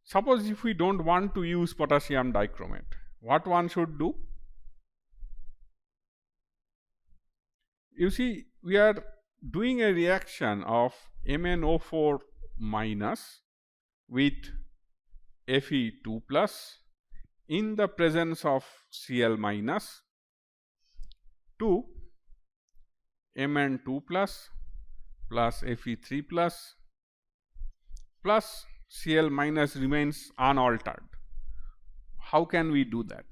Suppose if we don't want to use potassium dichromate, what one should do? You see, we are doing a reaction of MnO4 minus with Fe2 plus in the presence of Cl minus to Mn2 plus Fe3 plus Cl minus remains unaltered. How can we do that?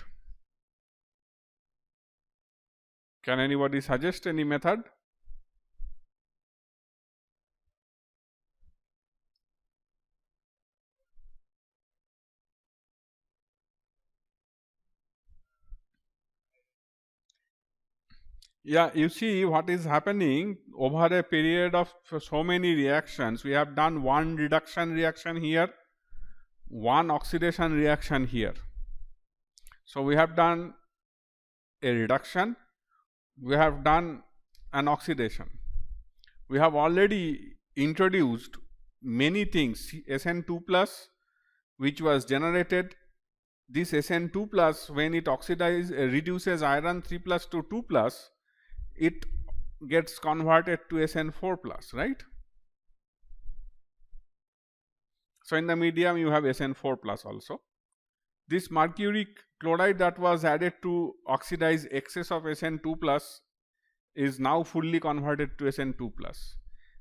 Can anybody suggest any method? Yeah, you see what is happening over a period of so many reactions. We have done one reduction reaction here, one oxidation reaction here. So, we have done a reduction, we have done an oxidation. We have already introduced many things, Sn2 plus which was generated. This Sn2 plus, when it reduces iron 3 plus to 2 plus, it gets converted to Sn4 plus, right? So, in the medium you have Sn4 plus also. This mercuric chloride that was added to oxidize excess of Sn2 plus is now fully converted to Sn2 plus.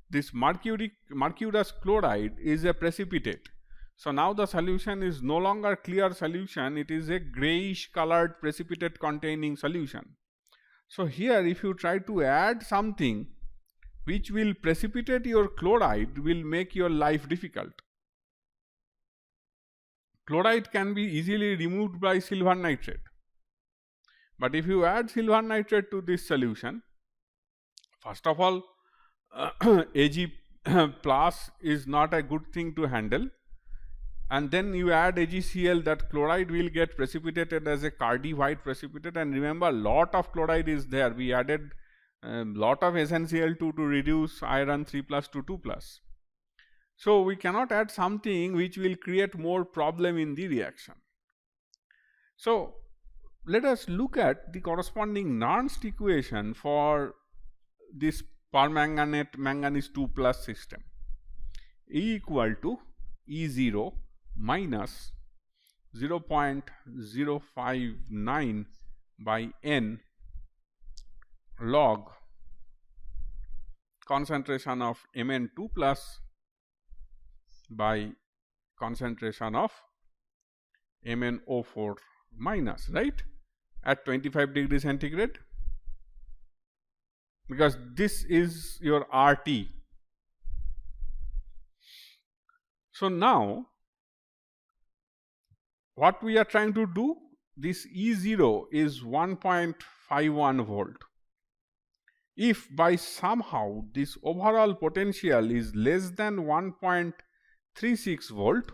This mercurous chloride is a precipitate. So, now the solution is no longer clear solution, it is a greyish colored precipitate containing solution. So, here if you try to add something which will precipitate your chloride, will make your life difficult. Chloride can be easily removed by silver nitrate, but if you add silver nitrate to this solution, first of all Ag plus is not a good thing to handle, and then you add AgCl, that chloride will get precipitated as a Cardi white precipitate, and remember lot of chloride is there. We added lot of SnCl2 to reduce iron 3 plus to 2 plus. So, we cannot add something which will create more problem in the reaction. So, let us look at the corresponding Nernst equation for this permanganate manganese 2 plus system. E equal to E0 minus 0.059 by N log concentration of Mn2 plus by concentration of MnO4 minus, right, at 25 degree centigrade, because this is your RT. So, now what we are trying to do, this E0 is 1.51 volt. If by somehow this overall potential is less than 1.36 volt,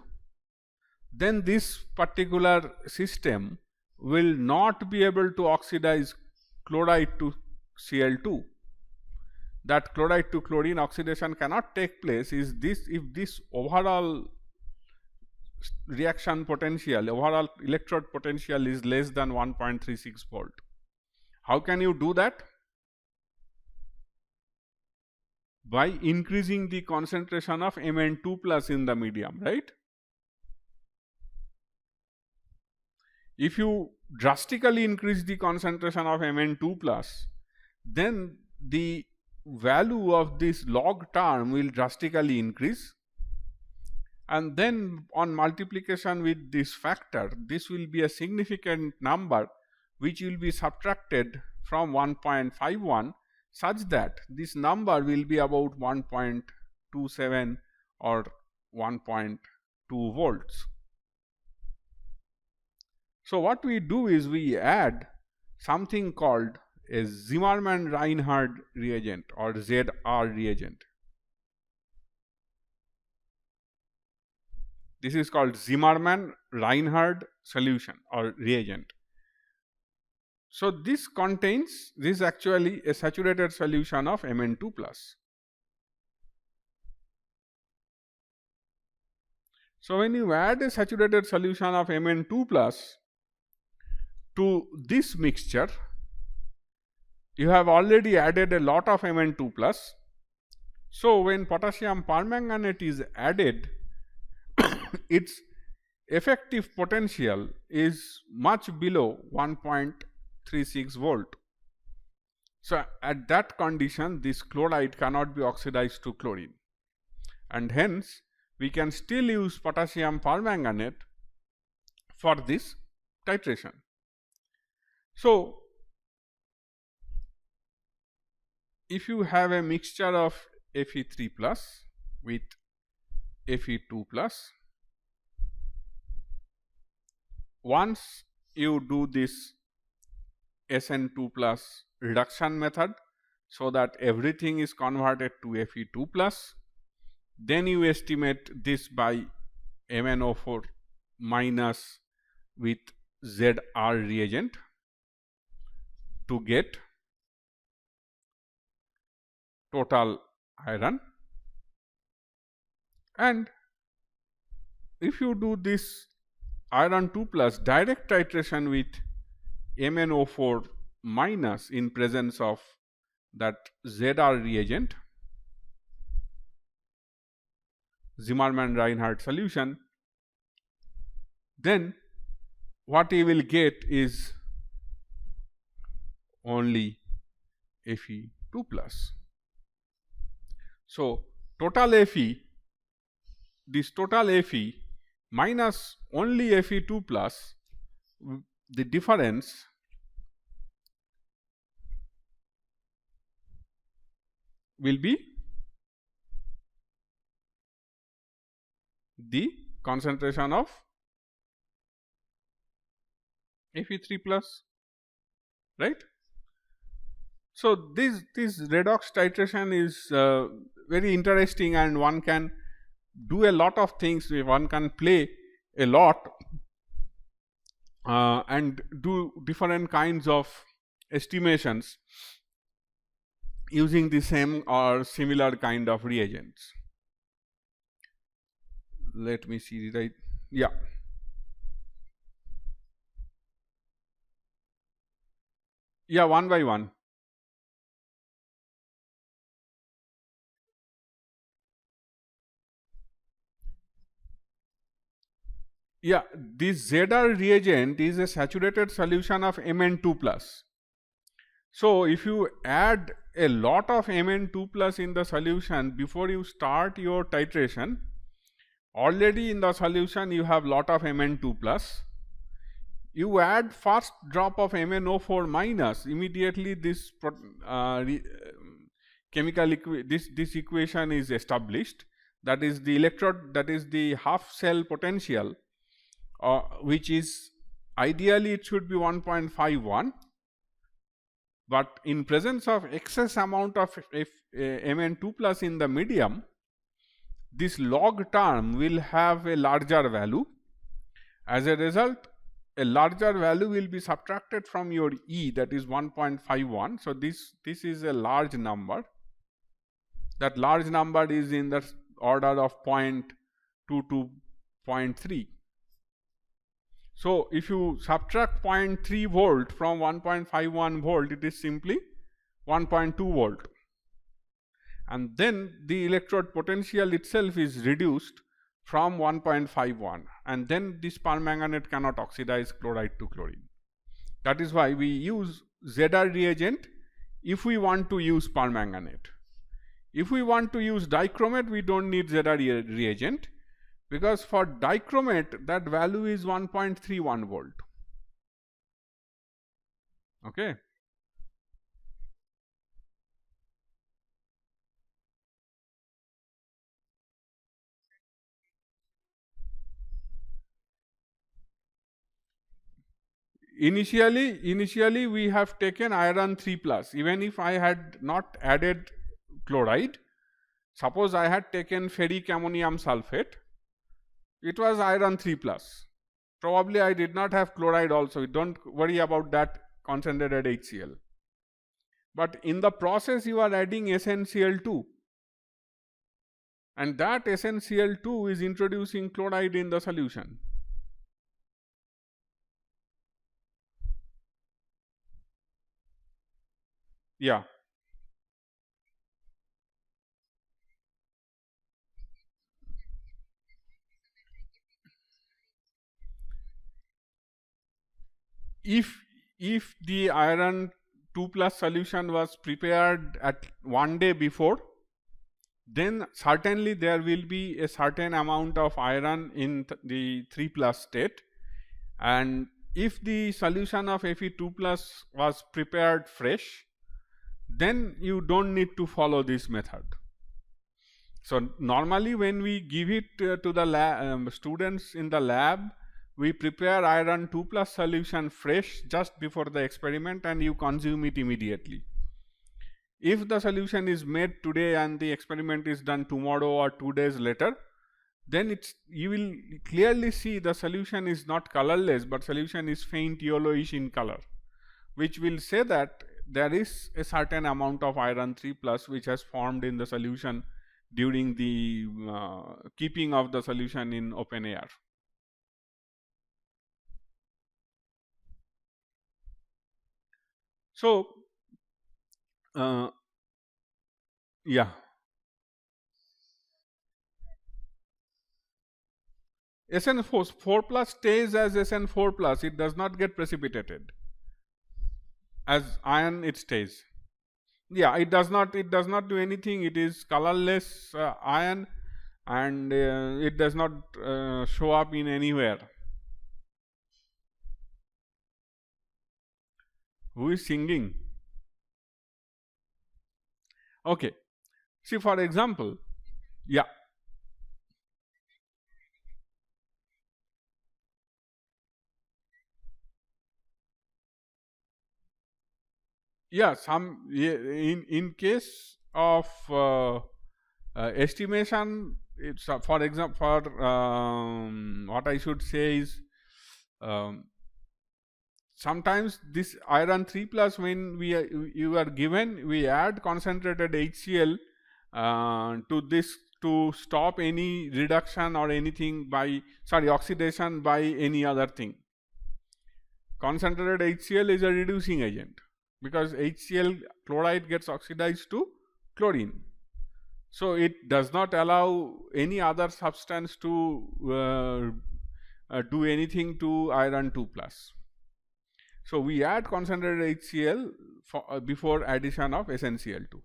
then this particular system will not be able to oxidize chloride to Cl2. That chloride to chlorine oxidation cannot take place is this if this overall reaction potential, overall electrode potential is less than 1.36 volt. How can you do that? By increasing the concentration of Mn2 plus in the medium, right? If you drastically increase the concentration of Mn2 plus, then the value of this log term will drastically increase, and then on multiplication with this factor, this will be a significant number which will be subtracted from 1.51, such that this number will be about 1.27 or 1.2 volts. So, what we do is we add something called a Zimmermann-Reinhard reagent or ZR reagent. This is called Zimmermann-Reinhard solution or reagent. So, this contains, this is actually a saturated solution of Mn2 plus. So when you add a saturated solution of Mn2 plus to this mixture, you have already added a lot of Mn2 plus. So when potassium permanganate is added, its effective potential is much below 1.36 volt. So at that condition, this chloride cannot be oxidized to chlorine, and hence we can still use potassium permanganate for this titration. So if you have a mixture of Fe3 plus with Fe2 plus, once you do this SN2 plus reduction method so that everything is converted to Fe2 plus, then you estimate this by MnO4 minus with ZR reagent to get total iron. And if you do this iron 2 plus direct titration with MnO4 minus in presence of that ZR reagent, Zimmermann-Reinhardt solution, then what you will get is only Fe2 plus. So total Fe, this total Fe minus only Fe2 plus, the difference will be the concentration of Fe3 plus, right? So this redox titration is very interesting, and one can do a lot of things. One can play a lot and do different kinds of estimations using the same or similar kind of reagents. Let me see, right? Yeah. Yeah, one by one. Yeah, this ZR reagent is a saturated solution of Mn2 plus. So if you add a lot of Mn2 plus in the solution before you start your titration, already in the solution you have lot of Mn2 plus. You add first drop of MnO4 minus, immediately this chemical this equation is established. That is the electrode, that is the half cell potential, which is ideally it should be 1.51, but in presence of excess amount of Mn2 plus in the medium, this log term will have a larger value. As a result, a larger value will be subtracted from your E, that is 1.51. So this is a large number. That large number is in the order of 0.2 to 0.3. So if you subtract 0.3 volt from 1.51 volt, it is simply 1.2 volt. And then the electrode potential itself is reduced from 1.51, and then this permanganate cannot oxidize chloride to chlorine. That is why we use ZR reagent if we want to use permanganate. If we want to use dichromate, we don't need ZR reagent, because for dichromate that value is 1.31 volt. Okay. Initially we have taken iron 3 plus. Even if I had not added chloride, suppose I had taken ferric ammonium sulfate, it was iron 3 plus. Probably I did not have chloride also. Don't worry about that concentrated HCl. But in the process you are adding SnCl2, and that SnCl2 is introducing chloride in the solution. Yeah. If the iron 2 plus solution was prepared at 1 day before, then certainly there will be a certain amount of iron in the 3 plus state, and if the solution of Fe2 plus was prepared fresh, then you don't need to follow this method. So normally when we give it to the students in the lab, we prepare iron 2 plus solution fresh just before the experiment and you consume it immediately. If the solution is made today and the experiment is done tomorrow or 2 days later, then you will clearly see the solution is not colorless, but solution is faint yellowish in color, which will say that there is a certain amount of iron 3 plus which has formed in the solution during the keeping of the solution in open air. So, yeah, SN4 plus stays as SN4 plus, it does not get precipitated. As iron it stays. Yeah, it does not do anything, it is colorless iron, and it does not show up in anywhere. Who is singing? Okay. See, for example, yeah. Yeah, in case of estimation, it's for example, for what I should say is, sometimes this iron 3 plus, when you are given, we add concentrated HCl to this to stop any reduction or anything by oxidation by any other thing. Concentrated HCl is a reducing agent, because HCl chloride gets oxidized to chlorine. So, it does not allow any other substance to do anything to iron 2 plus. So, we add concentrated HCl before addition of SnCl2.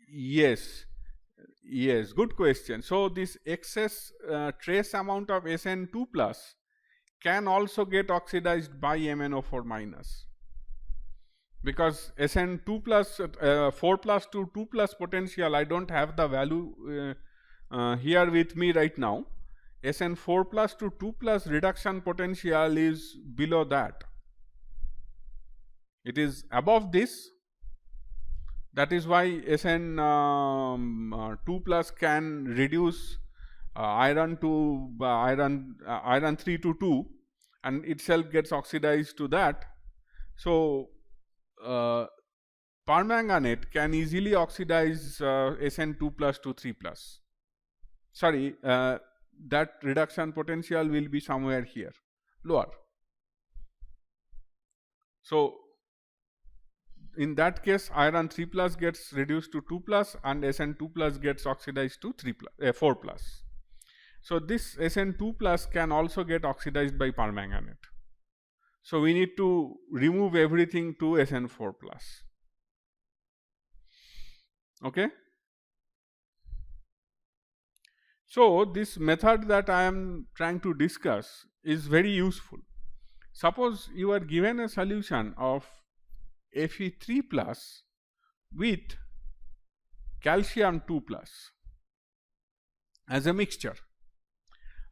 Yes. Yes, good question. So, this excess trace amount of SN2 plus can also get oxidized by MnO4 minus, because SN2 plus 4 plus to 2 plus potential, I don't have the value here with me right now. SN4 plus to 2 plus reduction potential is below that. It is above this. That is why SN2 plus can reduce iron to iron 3 to 2, and itself gets oxidized to that. So, permanganate can easily oxidize SN2 plus to 3 plus. Sorry, that reduction potential will be somewhere here, lower. So, in that case, iron 3 plus gets reduced to 2 plus and SN2 plus gets oxidized to 4 plus. So, this SN2 plus can also get oxidized by permanganate. So, we need to remove everything to SN4 plus. Okay. So, this method that I am trying to discuss is very useful. Suppose you are given a solution of Fe3 plus with calcium 2 plus as a mixture,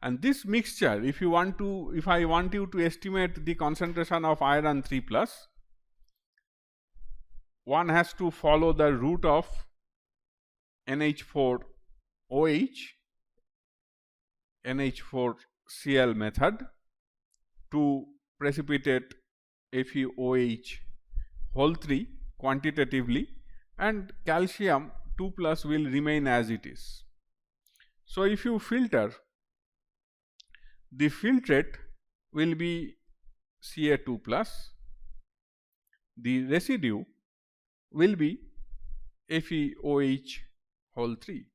and this mixture, if I want you to estimate the concentration of iron 3 plus, one has to follow the route of NH4OH, NH4Cl method to precipitate FeOH whole 3 quantitatively, and calcium 2 plus will remain as it is. So, if you filter, the filtrate will be Ca2 plus, the residue will be FeOH whole 3.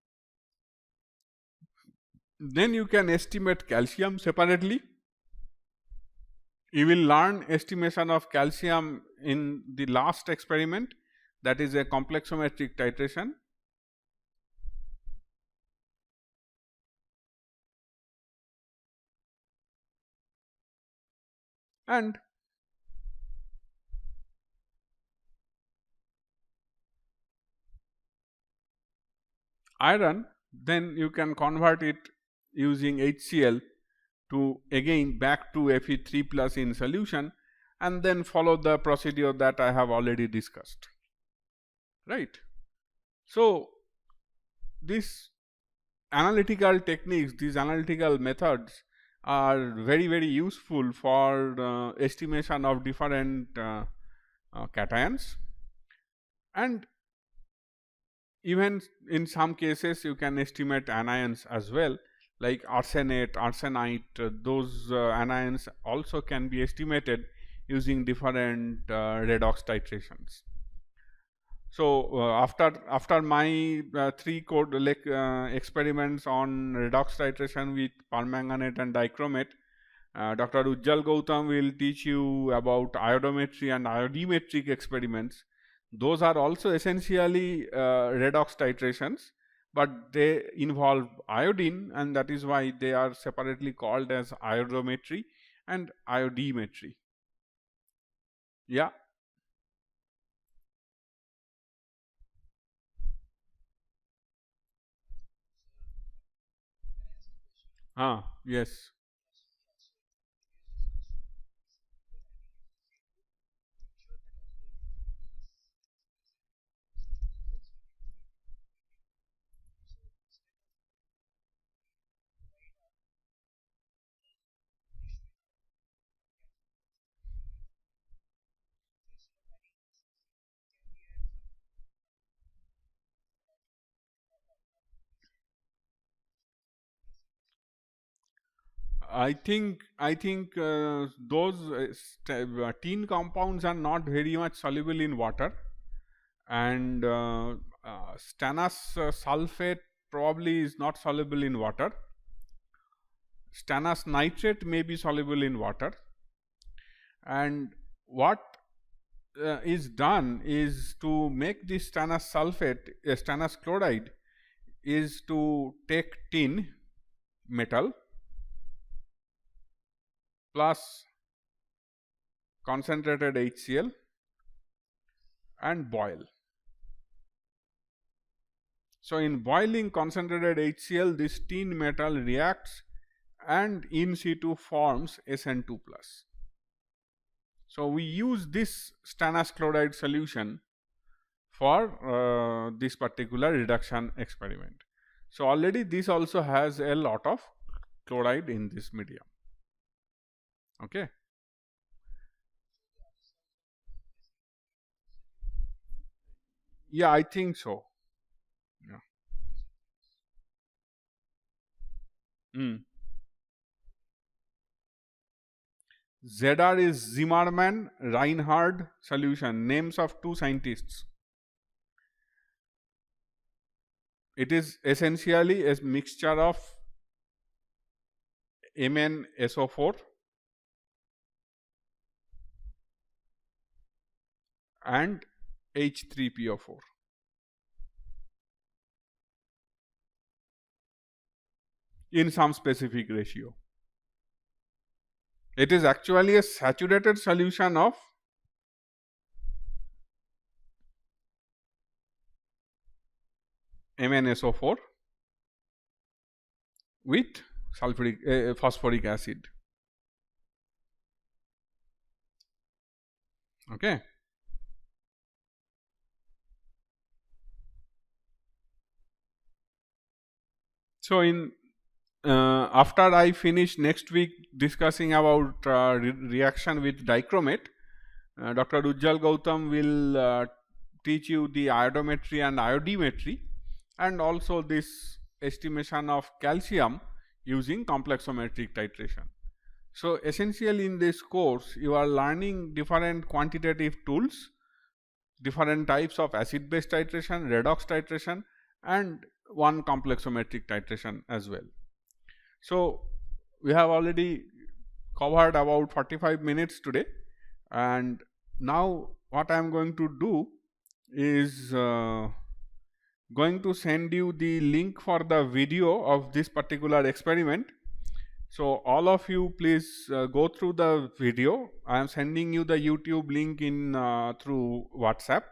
Then you can estimate calcium separately. You will learn estimation of calcium in the last experiment, that is a complexometric titration. And iron, then you can convert it using HCl to again back to Fe3 plus in solution, and then follow the procedure that I have already discussed, right. So, these analytical techniques, these analytical methods are very useful for estimation of different cations, and even in some cases you can estimate anions as well, like arsenate, arsenite, those anions also can be estimated using different redox titrations. So, after my 3 code experiments on redox titration with permanganate and dichromate, Dr. Ujjal Gautam will teach you about iodometry and iodimetric experiments. Those are also essentially redox titrations, but they involve iodine, and that is why they are separately called as iodometry and iodimetry. Yeah. Yes. I think those tin compounds are not very much soluble in water, and stannous sulfate probably is not soluble in water. Stannous nitrate may be soluble in water, and what is done is to make this stannous sulfate, stannous chloride, is to take tin metal plus concentrated HCl and boil. So, in boiling concentrated HCl, this tin metal reacts and in situ forms SN2 plus. So, we use this stannous chloride solution for this particular reduction experiment. So, already this also has a lot of chloride in this medium. Okay. Yeah, I think so. Yeah. ZR is Zimmermann Reinhard solution, names of 2 scientists. It is essentially a mixture of MnSO4 and H3PO4. in some specific ratio. It is actually a saturated solution of MnSO4 with phosphoric acid. Okay. So, in after I finish next week discussing about reaction with dichromate, Dr. Ujjal Gautam will teach you the iodometry and iodimetry, and also this estimation of calcium using complexometric titration. So, essentially in this course you are learning different quantitative tools, different types of acid base titration, redox titration, and one complexometric titration as well. So, we have already covered about 45 minutes today, and now what I am going to do is going to send you the link for the video of this particular experiment. So, all of you please go through the video. I am sending you the YouTube link in through WhatsApp,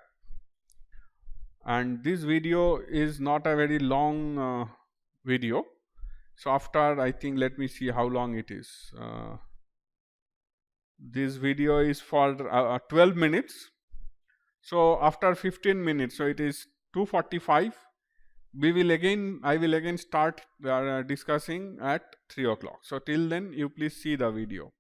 and this video is not a very long video. So, after, I think, let me see how long it is. This video is for 12 minutes. So, after 15 minutes, so it is 2:45. I will again start discussing at 3 o'clock. So, till then you please see the video.